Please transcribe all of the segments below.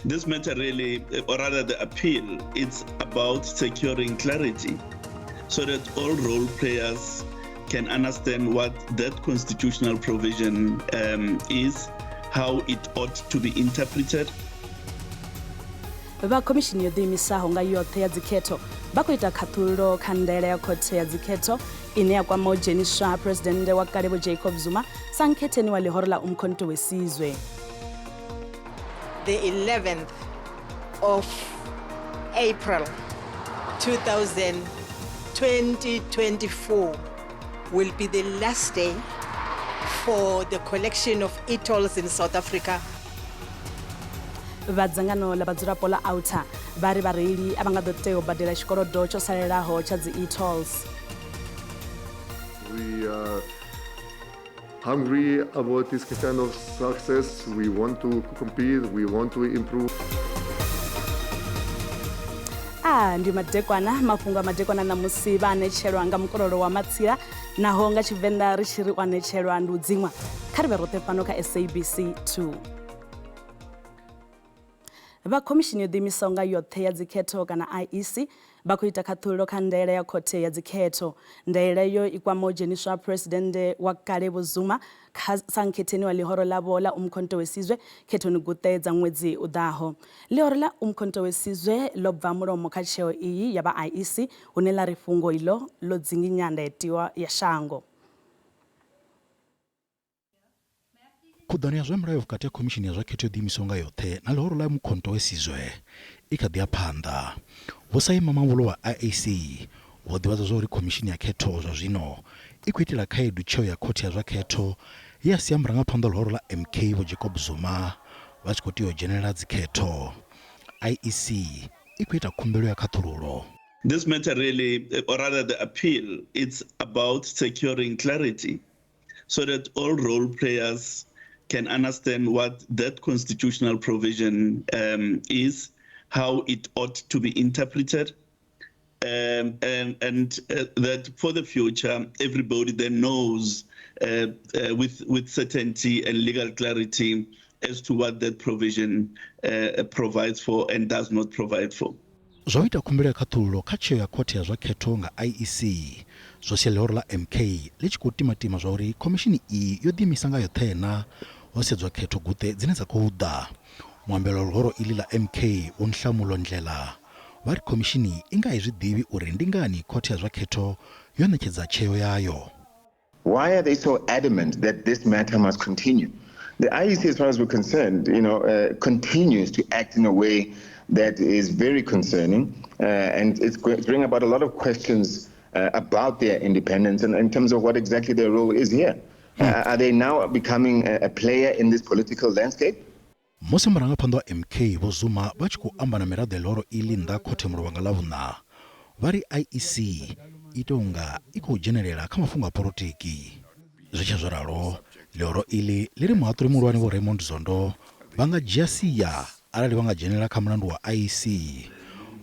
This matter really, or rather the appeal, it's about securing clarity so that all role players can understand what that constitutional provision is, how it ought to be interpreted. Va commission yo diimisaho nga yothe ya dzikhetho bakuita khaṱhululo kha ndaela ya khothe ya dzikhetho ine ya kwama u dzheniswa president wa kale Vho Jacob Zuma sa nkhetheni wa ḽihoro ḽa umkhonto wesizwe. The 11th of April 2024 will be the last day for the collection of e-tolls in South Africa. Vhadzangano ḽa vhadzulapo ḽa outer vha ri vhareili a vha nga ḓo tea u badela tshikolodo tsho salelaho tsha dzi e-tolls. We are hungry about this kind of success. We want to compete, we want to improve. Ndi madekwana mafhungo a madekwana na musi vha anetshelwa nga mukololo wa matsila naho nga Tshivenda ri tshi ri anetshelwa ndi u dziṅwa kha ri vhe roṱhe fhano kha SABC 2. Va commission yo diimisaho nga yothe ya dzikhetho kana IEC vha khou ita khaṱhululo kha ndaela ya khothe ya dzikhetho. Ndaela yo i kwama u dzheniswa president wa kale Vho Zuma sa nkhetheni wa ḽihoro ḽavho ḽa umkhonto wesizwe khethoni guṱe dza ṅwedzi u ḓaho. Ḽihoro ḽa umkhonto wesizwe ḽo bva mulomo kha tsheo iyi ya vha IEC hune ḽa ri fhungo iḽo ḽo dzinginya ndayotiwa ya shango. Khuḓano ya zwa mulayo vhukati ha khomishini ya zwa khetho yo diimisaho nga yothe na ḽihoro ḽa umkhonto wesizwe i kha ḓi ya phanḓa. Vho Saima Mavhulu wa IEC vho ḓivhadza zwa uri khomishini ya khetho zwa zwino i khou itela khaedu tsheo ya khothe ya zwa khetho ye ya sia murangaphanḓa ḽihoro ḽa MK Vho Jacob Zuma vha tshi khou tea u dzhenelela dzikhetho. IEC i khou ita khumbelo ya khaṱhululo. This matter really, or rather the appeal, it's about securing clarity so that all role players can understand what that constitutional provision is, how it ought to be interpreted, and that for the future, everybody then knows with certainty and legal clarity as to what that provision provides for and does not provide for. Zwo ita khumbelo ya khaṱhululo kha tsheo ya khothe ya zwa khetho nga IEC zwo sia ḽihoro ḽa MK ḽi tshi khou timatima zwa uri khomishini iyi yo ḓiimisa nga yoṱhe na ho sedzwa khetho guṱe dzine dza khou ḓa. Muambelo wa ḽihoro iḽi ḽa MK Vho Nhlamulo Ndlela vha ri khomishini i nga zwi ḓivhi uri ndi ngani khothe ya zwa khetho yo ṋetshedza tsheo yayo. Why are they so adamant that this matter must continue? The IEC, as far as we're concerned, continues to act in a way that is very concerning, and it's bringing about a lot of questions about their independence and in terms of what exactly their role is here. Are they now becoming a player in this political landscape? Musi murangaphanḓa wa MK Vho Zuma vha tshi khou amba na miraḓo ya ḽihoro iḽi nnḓa khothe Mulovha nga Ḽavhuṋa vha ri IEC i tou nga i khou dzhenelela kha mafhungo a polotiki. Zwi tshe zwo ralo ḽihoro iḽi ḽi ri muhaṱuli muhulwane Vho Raymond Zondo vha nga dzhia sia arali vha nga dzhenelela kha mulandu wa IEC.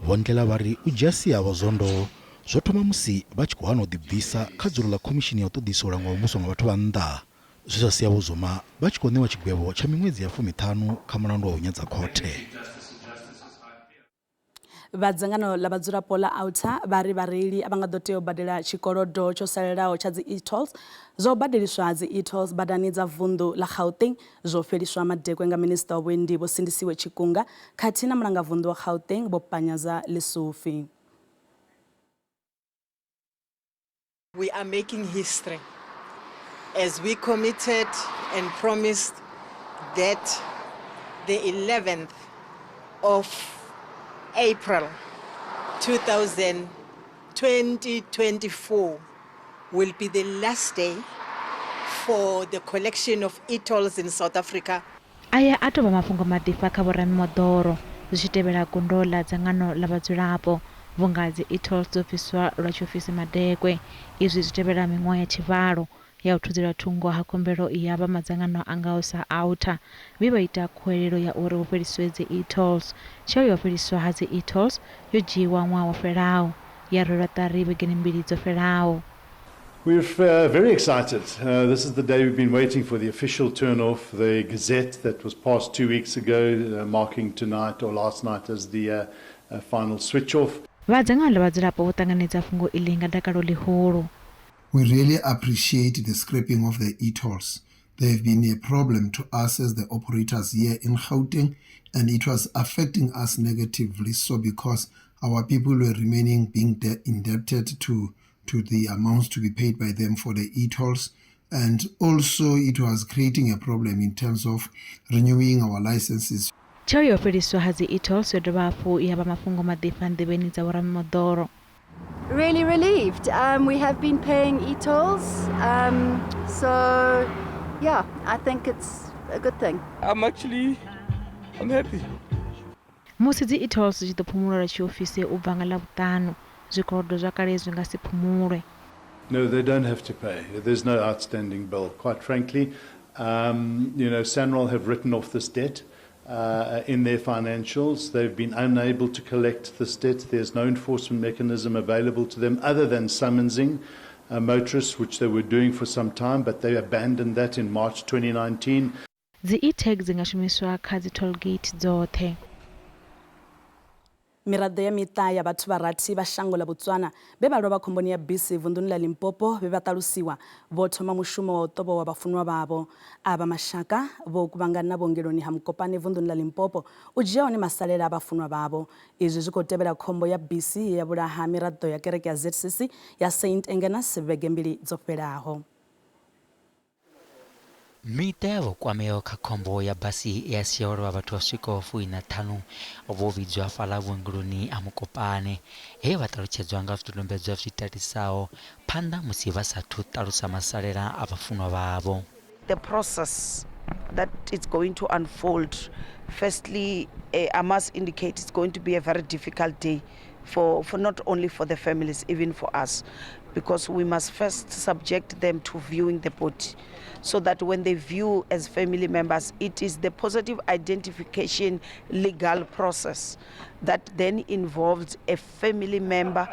Vho Ndlela vha ri u dzhia sia Vho Zondo zwo thoma musi vha tshi khou hana u ḓibvisa kha dzulo ḽa khomishini ya u ṱoḓisa u langwa muvhuso nga vhathu vha nnḓa. Zwi zwa sia Vho Zuma vha tshi khou ṋewa tshigwevho tsha miṅwedzi ya 15 kha mulandu wa u nyadza khothe. Vhadzangano ḽa vhadzulapo ḽa outer vha ri vhareili a vha nga ḓo tea u badela tshikolodo tsho salelaho tsha dzi e-tolls. Zwo badeliswa dzi e-tolls badani dza vunḓu ḽa Gauteng zwo fheliswa madekwe nga minista wa vhuendi Vho Sindisiwe Tshikunga khathihi na mulanga vunḓu wa Gauteng Vho Panyaza Lesufi. We are making history as we committed and promised that the 11th of April 2024 will be the last day for the collection of e-tolls in South Africa. Aya ato mafhungo madifa kha vhoramimoḓoro zwi tshi tevhela gondo ḽa dzangano ḽa vhadzulapo vhunga dzi e-tolls dzo bviswa lwa tshiofisi madekwe. Izwi zwi tevhela miṅwaha ya tshivhalo ya u thudzela thungo ha khumbelo ya vha madzangano a ngaho sa outer vhe vha ita khuwelelo ya uri hu fheliswe dzi e-tolls. Tsheo ya u fheliswa ha dzi e-tolls yo dzhiiwa ṅwaha wo fhelaho ya rwelwa ṱari vhegeni mbili dzo fhelaho. We're very excited. This is the day we've been waiting for, the official turn off. The Gazette that was passed 2 weeks ago, marking tonight or last night as the final switch off. vadzangano vhadzulapo vho ṱanganedza fhungo iḽi nga dakalo ḽihulu. We really appreciate the scrapping of the e-tolls. They have been a problem to us as the operators here in Gauteng, and it was affecting us negatively so because our people were remaining being indebted to the amounts to be paid by them for the e-tolls, and also it was creating a problem in terms of renewing our licenses. Tsheo yo fheliswa ha dzi e-tolls yo dovha hafhu ya vha mafhungo maḓipfa nḓevheni dza vhoramimoḓoro. Really relieved. We have been paying e-tolls, so yeah, I think it's a good thing. I'm happy. Musi dzi e-tolls dzi ḓo phumulelwa tshiofisi u bva nga ḽavhuṱanu, zwikolodo zwa kale zwi nga si phumulwe. No, they don't have to pay. There's no outstanding bill. Quite frankly, SANRAL have written off this debt in their financials. They've been unable to collect this debt. There's no enforcement mechanism available to them other than summonsing motorists, which they were doing for some time, but they abandoned that in March 2019. Dzi e-tags dzi nga shumiswa kha dzi toll gate dzoṱhe. Miraḓo ya miṱa ya vhathu vha rathi vha shango ḽa Botswana vhe vha lovha khomboni ya bisi vunḓuni ḽa Limpopo vhe vha ṱalusiwa vho thoma mushumo wa u ṱovhowa vhafunwa vhavho. Ava mashaka vho kuvhangana vhuongeloni ha Mukopane vunḓuni ḽa Limpopo u dzhia hone masalela a vhafunwa vhavho. Izwi zwi khou tevhela khombo ya bisi ya vhulaha miraḓo ya kereke ya ZCC ya St Agnes vhege mbili dzo fhelaho. Miṱa ya vho kwameaho kha khombo ya basi ya sia uri vhathu vha swikaho 45 vho vhidzwa fhaḽa vhuongeloni ha Mukopane he vha ṱalutshedzwa nga zwidodombedzwa zwi tatisaho phanḓa musi vha sathu ṱalusa masalela a vhafunwa vhavho. The process that it's going to unfold, firstly, I must indicate it's going to be a very difficult day for not only for the families, even for us, because we must first subject them to viewing the body, so that when they view as family members, it is the positive identification legal process that then involves a family member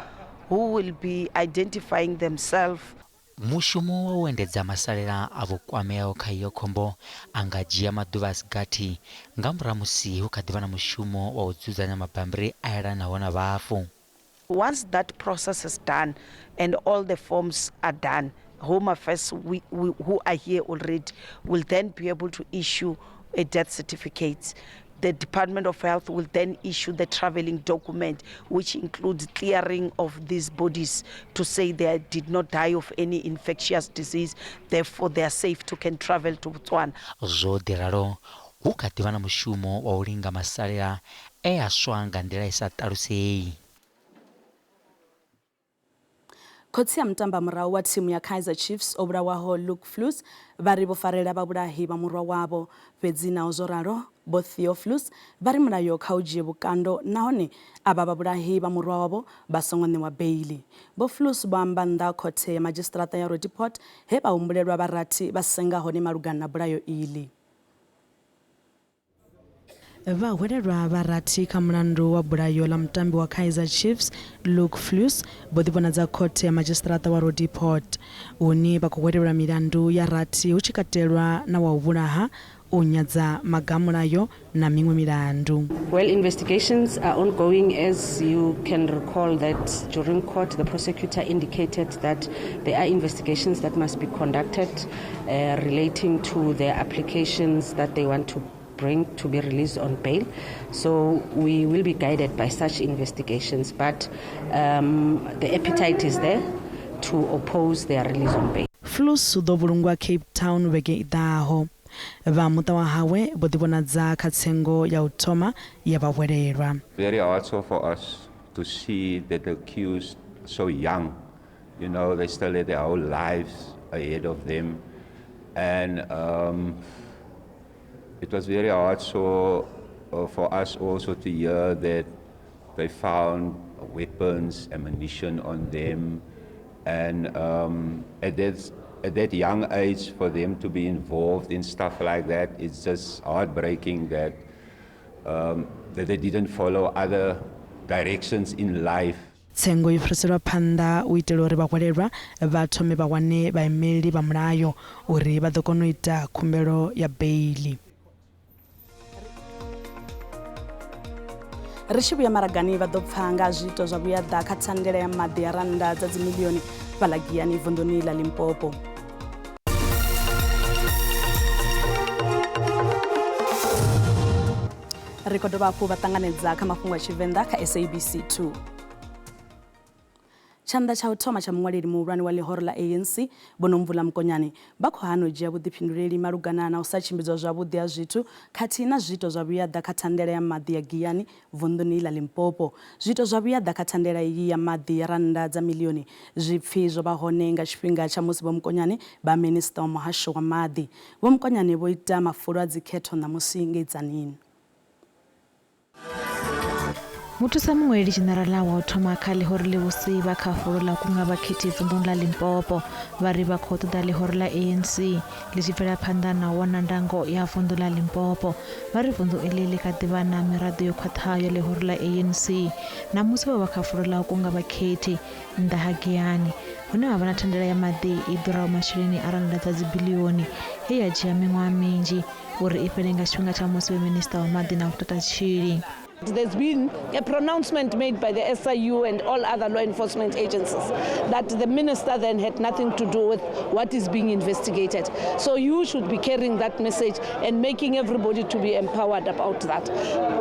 who will be identifying themselves. Mushumo wa u endedza masalela a vho kwameaho kha iyo khombo a nga dzhia maḓuvha a si gathi nga murahu musi hu kha ḓivha na mushumo wa u dzudzanya mabambiri a elanaho na vhafu. Once that process is done and all the forms are done, Home Affairs who are here already will then be able to issue a death certificate. The Department of Health will then issue the traveling document, which includes clearing of these bodies to say they did not die of any infectious disease, therefore they are safe to can travel to Botswana. Zwo ḓiralo hu kha ḓivha na mushumo wa u linga masalela e a swa nga nḓila i sa ṱalusei. Khotsi ya mutamba murahu wa thimu ya Kaizer Chiefs o vhulawaho Luke Flus vha ri vho farela vhavhulahi vha murwa wavho fhedzi naho zwo ralo vho Theo Flus vha ri mulayo kha u dzhie vhukando nahone ava vhavhulahi vha murwa wavho vha songo ṋewa beili. Vho Flus vho amba nnḓa khothe ya Magistrata ya Roodepoort he vha humbulelwa vharathi vha senga hone malugana na bulayo iḽi. Vha hwelelwa vharathi kha mulandu wa bulayo la mutambi wa Kaizer Chiefs Luke Flus vho ḓivhonadza khothe ya Magistrata wa Roodepoort hune vha khou hwelelwa milandu ya rathi hu tshi katelwa na wa u vhulaha u nyadza magamulayo na miṅwe milandu. Well, investigations are ongoing. As you can recall that during court the prosecutor indicated that there are investigations that must be conducted relating to their applications that they want to bring to be released on bail. So we will be guided by such investigations, but the appetite is there to oppose their release on bail. Flus ḓo vhulungwa Cape Town vhege i ḓaho. Vha muṱa wa hawe vho ḓivhonadza kha tsengo ya u thoma ya vhahwelelwa. Very hard so for us to see that the accused so young, you know, they still had their whole lives ahead of them, and it was very hard so for us also to hear that they found weapons, ammunition on them, and at that young age for them to be involved in stuff like that, it's just heartbreaking that that they didn't follow other directions in life. tsengo yo fhiriselwa phanḓa u itela uri vhahwelelwa vha thome vha wane vhaimeleli vha mulayo uri vha ḓo kona u ita khumbelo ya beili. Ri tshi vhuya maragani vha ḓo pfha nga zwiito zwa vhuyaḓa kha thandela ya maḓi ya rannda dza dzimiḽioni fhaḽa Giyani vunḓuni ḽa Limpopo. Ri khou dovha hafhu vha ṱanganedza kha mafhungo a Tshivenda kha SABC 2. Tshanḓa tsha u thoma tsha muṅwaleli muhulwane wa ḽihoro ḽa ANC Vho Nomvula Mokonyane vha khou hana u dzhia vhuḓifhinduleli malugana na u sa tshimbidzwa zwavhuḓi ha zwithu khathihi na zwiito zwa vhuyaḓa kha thandela ya maḓi ya Giyani vunḓuni ḽa Limpopo. Zwiito zwa vhuyaḓa kha thandela iyi ya maḓi ya rannda dza miḽioni zwipfi zwo vha hone nga tshifhinga tsha musi Vho Mokonyane vha minista wa muhasho wa maḓi. Vho Mokonyane vho ita mafulo a dzikhetho ṋamusi ngei Tzaneen. Muthusa muṅwaleli Jenerala wa u thoma kha ḽihoro ḽivhusi vha kha fulo ḽa kunga vhakhethi vunḓuni ḽa Limpopo vha ri vha khou ṱoḓa ḽihoro ḽa ANC ḽi tshi bvela phanḓa na u wana ndango ya vunḓu ḽa Limpopo. Vha ri vunḓu iḽi ḽi kha ḓivha na miraḓo yo khwaṱhaho ya ḽihoro ḽa ANC namusi vha kha fulo ḽa u kunga vhakhethi nnḓa ha Giyani hune ha vha na thandela ya maḓi i ḓuraho masheleni a rannda dza dzibiḽioni he ya dzhia miṅwaha minzhi uri i fhele nga tshifhinga tsha musi minista wa maḓi na vhutathatshili. There's been a pronouncement made by the SIU and all other law enforcement agencies that the minister then had nothing to do with what is being investigated. So you should be carrying that message and making everybody to be empowered about that.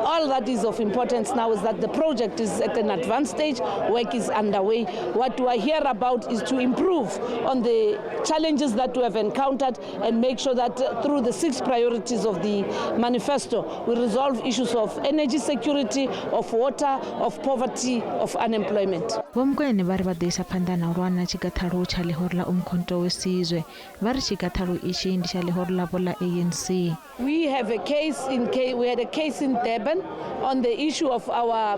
All that is of importance now is that the project is at an advanced stage, work is underway. What we hear about is to improve on the challenges that we have encountered and make sure that through the 6 priorities of the manifesto, we resolve issues of energy security, of water, of poverty, of unemployment. Vho Mokonyane vha ri vha ḓo isa phanḓa na u lwa na tshigathalo tsha ḽihoro ḽa umkhonto wesizwe. Vha ri tshigathalo itshi ndi tsha ḽihoro ḽavho ḽa ANC. We had a case in Durban on the issue of our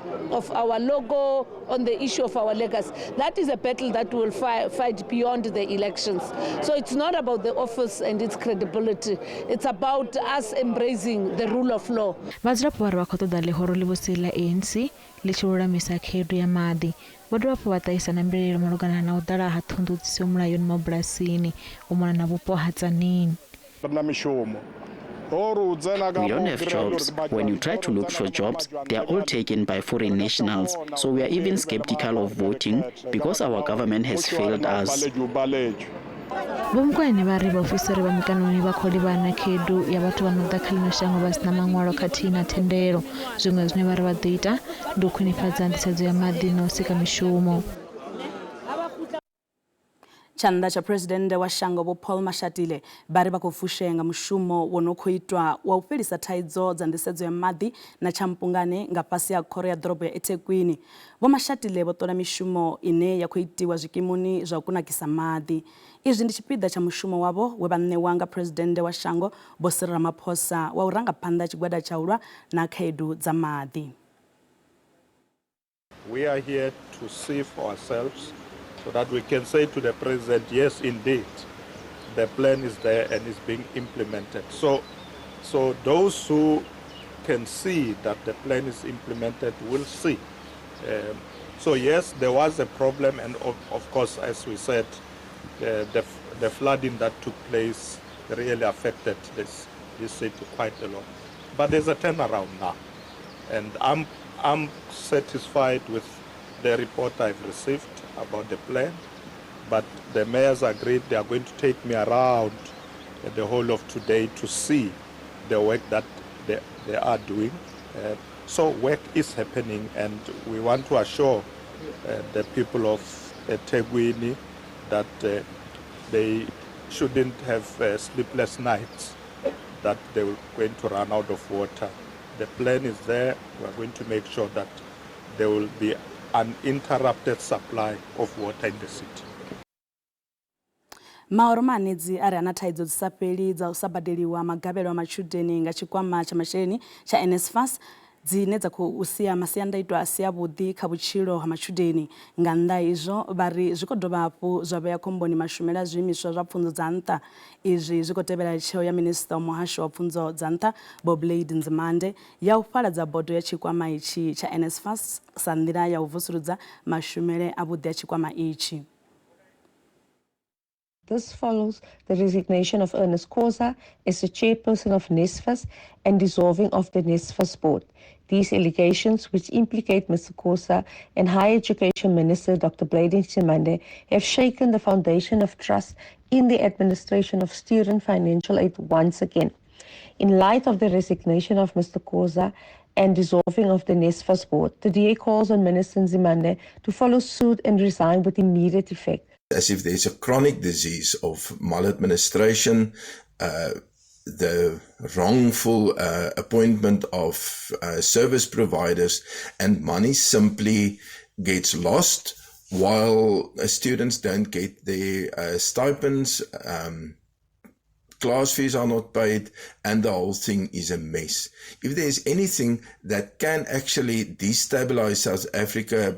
logo, on the issue of our legacy. That is a battle that will fight beyond the elections. So it's not about the office and its credibility. It's about us embracing the rule of law. Vhadzulapo vha ri vha khou ṱoḓa ḽihoro ḽivhusi ḽa ANC ḽi tshi lulamisa khaedu ya maḓi. Vho dovha hafhu vha ṱahisana mbilaelo malugana na u ḓala ha thundu dzi siho mulayoni mabulasini u mona na vhupo ha Tzaneen. We don't have jobs. When you try to look for jobs, they are all taken by foreign nationals. So we are even skeptical of voting because our government has failed us. Vho Mokonyane vha ri vhaofisiri vha mikanoni vha khou livhana khaedu ya vhathu vha no ḓa kha ḽino shango vha sina maṅwalo khathihi na thendelo. Zwiṅwe zwine vha ri vha ḓo ita ndi u khwinifhadza nḓisedzo ya maḓi na u sika mishumo. Tshanḓa tsha President wa shango Vho Paul Mashatile vha ri vha khou fushea nga mushumo wo no khou itwa wa u fhelisa thaidzo dza nḓisedzo ya maḓi na tshampungane nga fhasi ha khoro ya ḓorobo ya eThekwini. Vho Mashatile vho ṱola mishumo ine ya khou itiwa zwikimuni zwa u kunakisa maḓi. Izwi ndi tshipiḓa tsha mushumo wavho we vha ṋewa nga President wa shango Vho Cyril Ramaphosa wa u ranga phanḓa tshigwada tsha u lwa na khaedu dza maḓi. We are here to see for ourselves so that we can say to the President, yes, indeed, the plan is there and is being implemented. So those who can see that the plan is implemented will see. So yes, there was a problem, and of course, as we said, the flooding that took place really affected this city quite a lot. But there's a turnaround now, and I'm satisfied with the report I've received about the plan, but the mayors agreed they are going to take me around the whole of today to see the work that they are doing. So work is happening, and we want to assure the people of eThekwini that they shouldn't have sleepless nights, that they were going to run out of water. The plan is there. We are going to make sure that there will be uninterrupted supply of water in the city. Maoro manedzi ari ana thaidzo dzi sa fheli dza u sa badeliwa magavhelo a matshudeni nga tshikwama tsha masheleni tsha NSFAS dzine dza khou sia masiandaitwa a si avhuḓi kha vhutshilo ha matshudeni. Nga nnḓa izwo vha ri zwi khou dovha hafhu zwa vhea khomboni mashumele a zwiimiswa zwa pfunzo dza nṱha. Izwi zwi khou tevhela tsheo ya minista wa muhasho wa pfunzo dza nṱha Vho Blade Nzimande ya u fhaladza bodo ya tshikwama itshi tsha NSFAS sa nḓila ya u vusuludza mashumele a vhuḓi a tshikwama itshi. This follows the resignation of Ernest Khoza as the chairperson of NSFAS and dissolving of the NSFAS board. These allegations, which implicate Mr. Khoza and Higher Education Minister Dr. Blade Nzimande, have shaken the foundation of trust in the administration of student financial aid once again. In light of the resignation of Mr. Khoza and dissolving of the NSFAS board, the DA calls on Minister Nzimande to follow suit and resign with immediate effect. As if there's a chronic disease of maladministration, the wrongful appointment of service providers, and money simply gets lost while students don't get their stipends, class fees are not paid, and the whole thing is a mess. If there's anything that can actually destabilize South Africa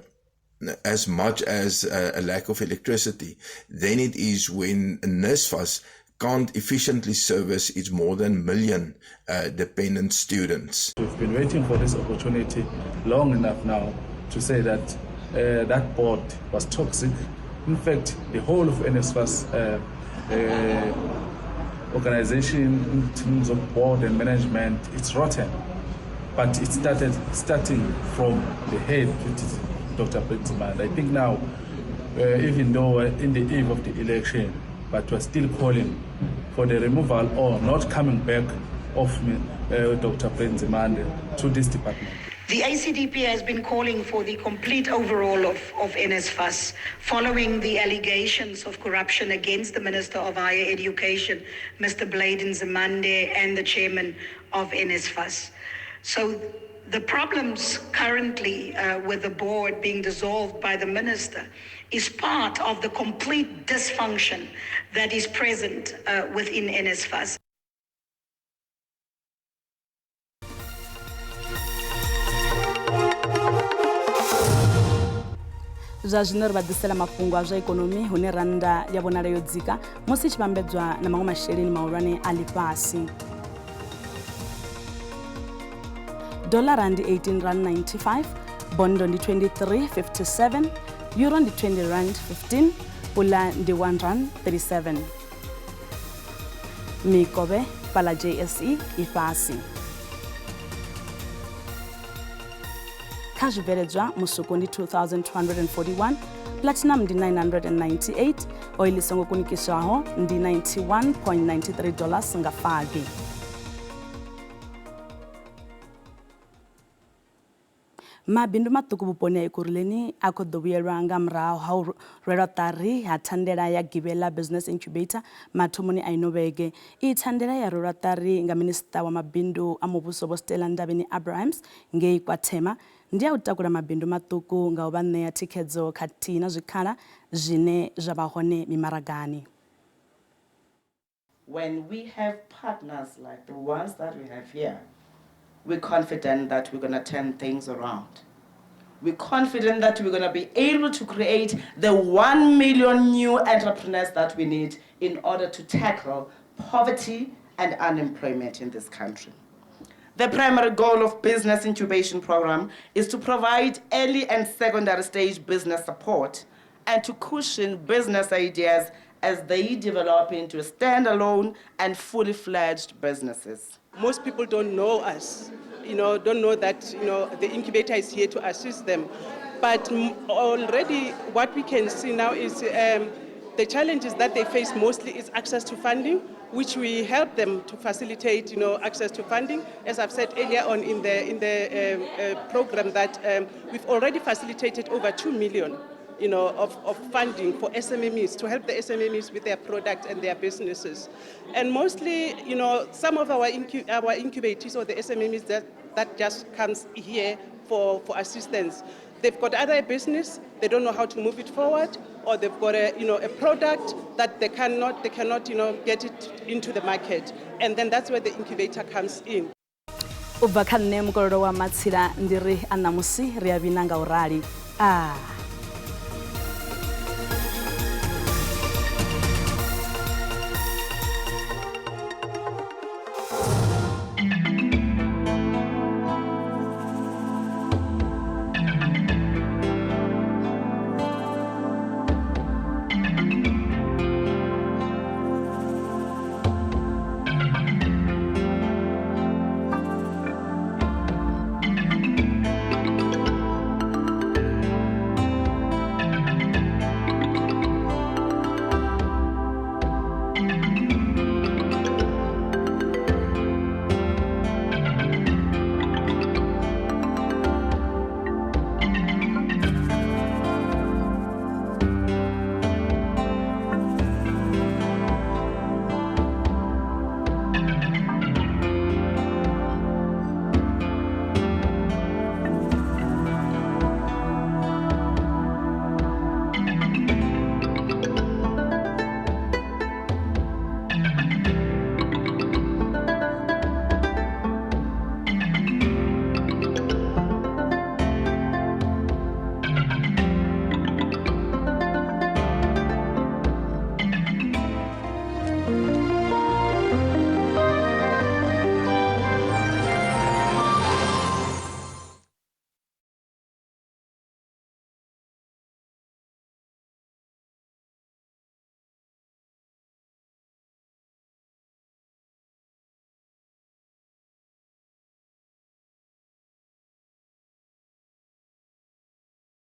as much as a lack of electricity, then it is when NSFAS can't efficiently service its more than 1 million dependent students. We've been waiting for this opportunity long enough now to say that that board was toxic. In fact, the whole of NSFAS organization in terms of board and management, it's rotten. But it starting from the head, which is Dr. Blade Nzimande. I think now, even though we're in the eve of the election, but we're still calling for the removal or not coming back of Dr. Blade Nzimande to this department. The ACDP has been calling for the complete overhaul of NSFAS following the allegations of corruption against the Minister of Higher Education, Mr. Blade Nzimande, and the chairman of NSFAS. So the problems currently with the board being dissolved by the minister is part of the complete dysfunction that is present within NSFAS. Zwa zwino ri vhaḓisela mafhungo a zwa ikonomi hune randa ya vhonala yo dzika musi tshi vhambedzwa na maṅwe masheleni mahulwane a ḽifhasi. Dollar ndi 18 rand 95, bondo ndi 23.57, euro ndi 20 rand 15, pula ndi 1 rand 37. Mikovhe fhala JSE ifhasi. Kha zwibveledzwa musuku ndi 2241, platinum ndi 998, oil songo kunikiswaho ndi $91.93 nga fagi. Mabindu maṱuku vhuponi ha Ekurhuleni a khou ḓo vhuyelwa nga murahu ha u rwelwa ṱari ha thandela ya Gibela Business Incubator mathomoni a ino vhege. I thandela ya rwelwa ṱari nga minista wa mabindu a muvhuso Vho Stella Ndabeni-Abrahams ngei Kwathema ndi a u takula mabindu maṱuku nga u vha ṋea thikhedzo khathihi na zwikhala zwine zwa vha hone mimaragani. When we have partners like the ones that we have here, we're confident that we're going to turn things around. We're confident that we're going to be able to create the 1 million new entrepreneurs that we need in order to tackle poverty and unemployment in this country. The primary goal of Business Incubation Program is to provide early and secondary stage business support and to cushion business ideas as they develop into standalone and fully fledged businesses. Most people don't know us, don't know that, the incubator is here to assist them. But already what we can see now is the challenges that they face mostly is access to funding, which we help them to facilitate, access to funding. As I've said earlier on in the program that we've already facilitated over 2 million of funding for SMMEs, to help the SMMEs with their products and their businesses. And mostly, some of our incubators or the SMMEs that just comes here for assistance. They've got either a business, they don't know how to move it forward, or they've got a product that they cannot get it into the market. And then that's where the incubator comes in. u bva kha nṋe mukololo wa matsila ndi ri a ṋamusi ri a vhina nga u rali